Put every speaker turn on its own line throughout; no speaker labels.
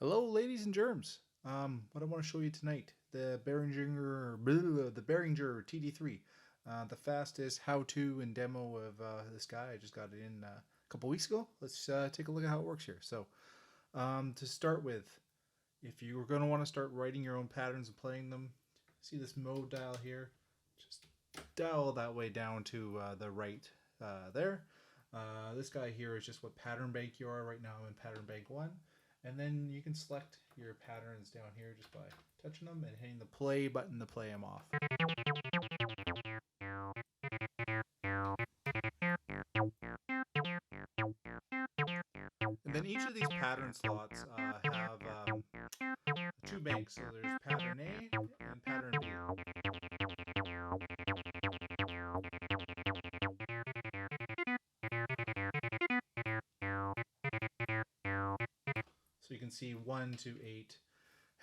Hello, ladies and germs. What I want to show you tonight, the Behringer TD-3, the fastest how-to and demo of this guy. I just got it in a couple weeks ago. Let's take a look at how it works here. So, to start with, if you were going to want to start writing your own patterns and playing them, see this mode dial here. Just dial that way down to the right there. This guy here is just what pattern bank you are. Right now I'm in pattern bank 1. And then you can select your patterns down here just by touching them and hitting the play button to play them off. And then each of these pattern slots have two banks. So there's pattern A and pattern B. So you can see 1 to 8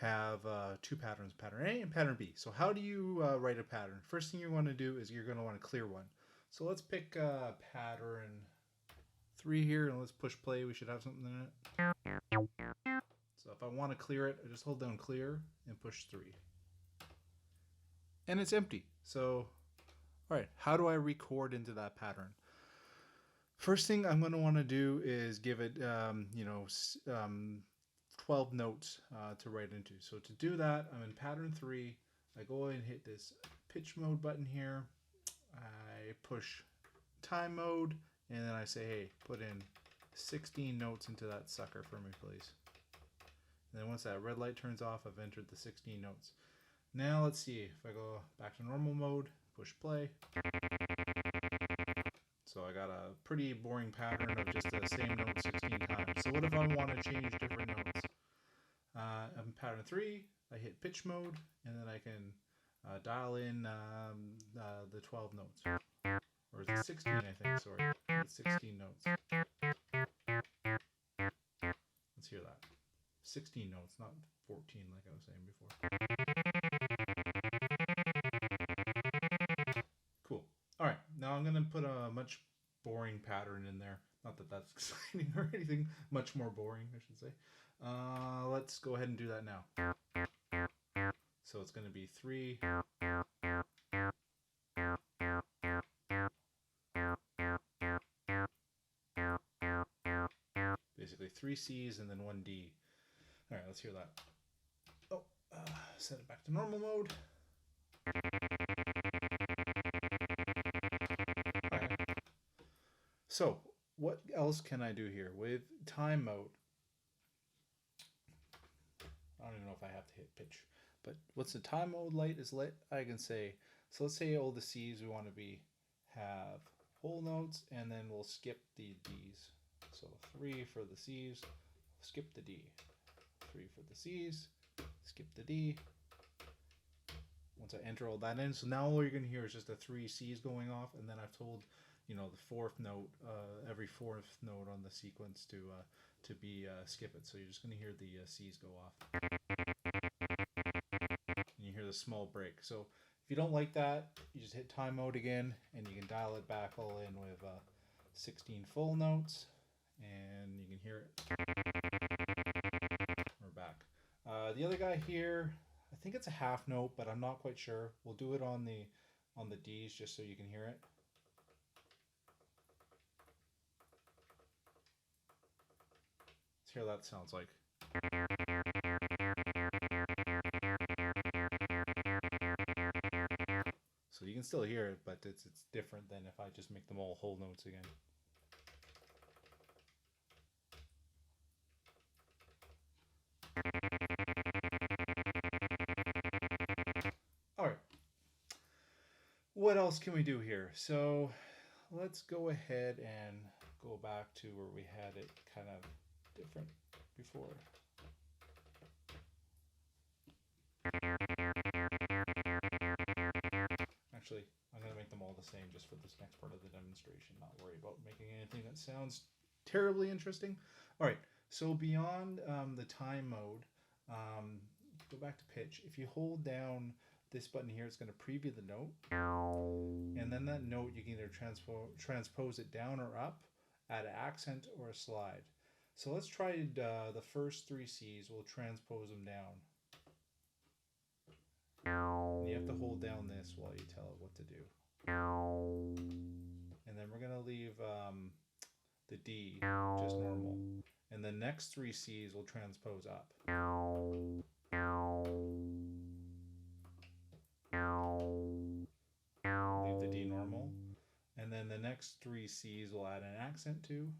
have two patterns, pattern A and pattern B. So how do you write a pattern? First thing you want to do is you're going to want to clear one. So let's pick pattern 3 here and let's push play. We should have something in it. So if I want to clear it, I just hold down clear and push 3. And it's empty. So, all right, how do I record into that pattern? First thing I'm going to want to do is give it, 12 notes to write into. So to do that, I'm in pattern 3. I go ahead and hit this pitch mode button here. I push time mode, and then I say, hey, put in 16 notes into that sucker for me, please. And then once that red light turns off, I've entered the 16 notes. Now let's see, if I go back to normal mode, push play. So I got a pretty boring pattern of just the same note 16 times. So what if I want to change different notes? I'm pattern 3, I hit pitch mode, and then I can dial in the 12 notes. Or is it 16, I think, sorry. It's 16 notes. Let's hear that. 16 notes, not 14 like I was saying before. Cool. All right, now I'm going to put a much boring pattern in there. Not that that's exciting or anything, much more boring, I should say. Let's go ahead and do that now. So it's going to be 3. Basically 3 C's and then 1 D. All right, let's hear that. Oh, set it back to normal mode. All right. So what else can I do here with time mode? I don't even know if I have to hit pitch, but once the time mode light is lit, I can say, so let's say all the C's we want to have whole notes, and then we'll skip the D's. So 3 for the C's, skip the D. 3 for the C's, skip the D. Once I enter all that in, so now all you're going to hear is just the 3 C's going off, and then I've told, the fourth note, every fourth note on the sequence to be skip it. So you're just going to hear the C's go off. And you hear the small break. So if you don't like that, you just hit time mode again, and you can dial it back all in with 16 full notes, and you can hear it. We're back. The other guy here, I think it's a half note, but I'm not quite sure. We'll do it on the D's just so you can hear it. Let's hear what that sounds like. So you can still hear it, but it's different than if I just make them all whole notes again. All right. What else can we do here? So let's go ahead and go back to where we had it kind of different before. Actually, I'm going to make them all the same just for this next part of the demonstration, not worry about making anything that sounds terribly interesting. All right, so beyond the time mode, go back to pitch. If you hold down this button here, it's going to preview the note. And then that note, you can either transpose it down or up, add an accent or a slide. So let's try the first 3 C's. We'll transpose them down. And you have to hold down this while you tell it what to do. And then we're going to leave the D just normal. And the next 3 C's will transpose up. Leave the D normal. And then the next 3 C's will add an accent to.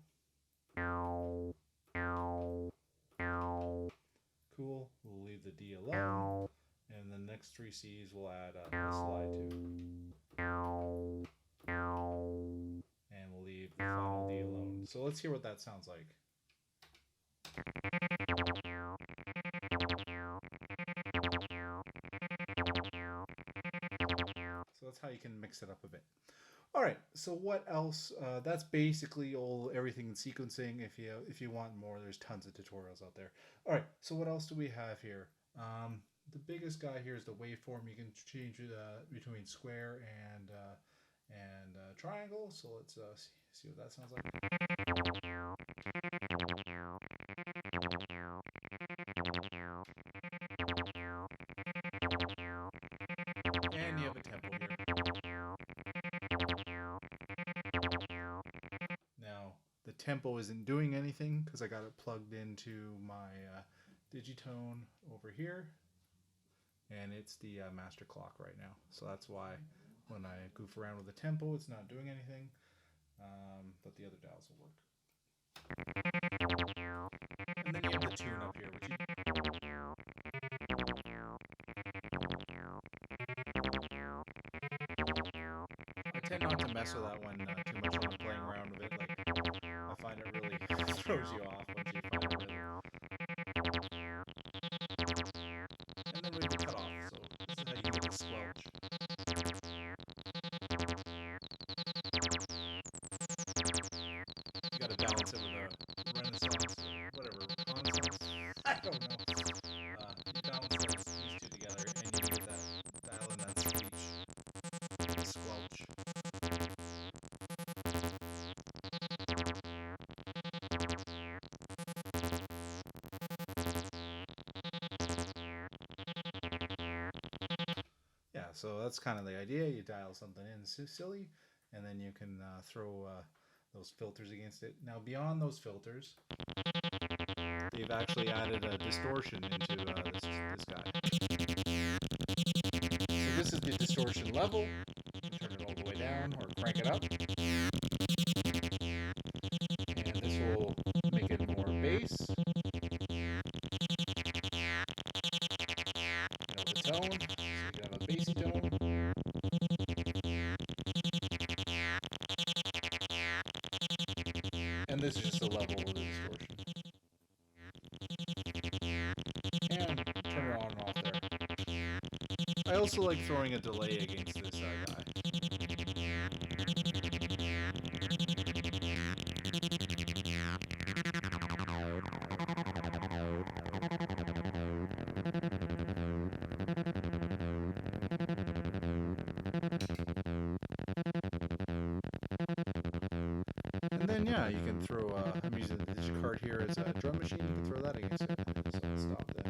Cool. We'll leave the D alone. And the next 3 C's will add a slide to. And we'll leave the final D alone. So let's hear what that sounds like. So that's how you can mix it up a bit. All right, so what else? That's basically everything in sequencing. If you want more, there's tons of tutorials out there. All right, so what else do we have here? The biggest guy here is the waveform. You can change it between square and triangle. So let's see what that sounds like. And you have a tempo here. Now, the tempo isn't doing anything because I got it plugged into my Digitone over here. And it's the master clock right now. So that's why when I goof around with the tempo, it's not doing anything. But the other dials will work. And then you have the tune up here, which I tend not to mess with that one too much when I'm playing around with it. Like, I find it really throws you off once you find a rhythm. And then we have the cutoff, so this is how you get the squelch. You gotta balance it with a Renaissance, whatever, Renaissance? I don't know. You balance these two together and you get that dial in that screech, squelch. Yeah, so that's kind of the idea. You dial something in silly, and then you can throw those filters against it. Now, beyond those filters, they've actually added a distortion into this guy. So this is the distortion level. Turn it all the way down or crank it up. And this will make it more bass. You know, the tone, so you can have a bassy tone. And this is just the level of the distortion. And turn it on and off there. I also like throwing a delay against this guy. And then yeah, you can throw, I'm using this card here as a drum machine, you can throw that against it. So let's stop this.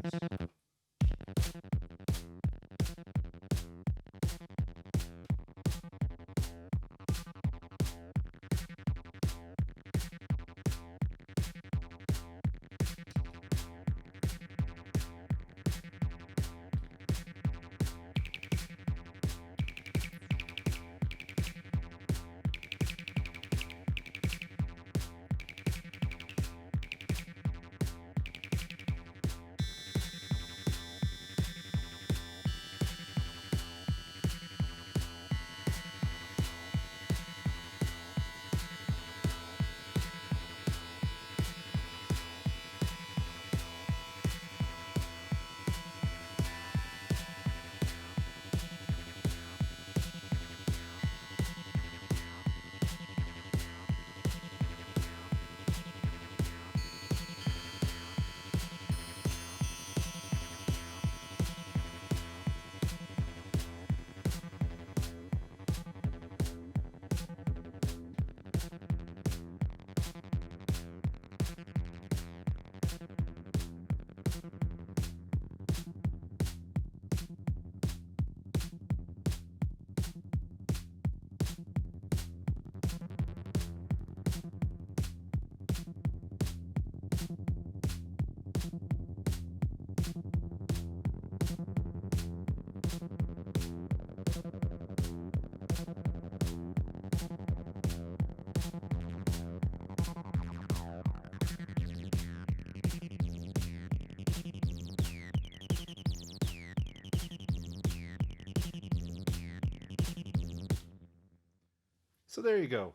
So there you go.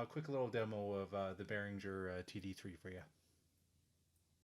Quick little demo of the Behringer TD-3 for you.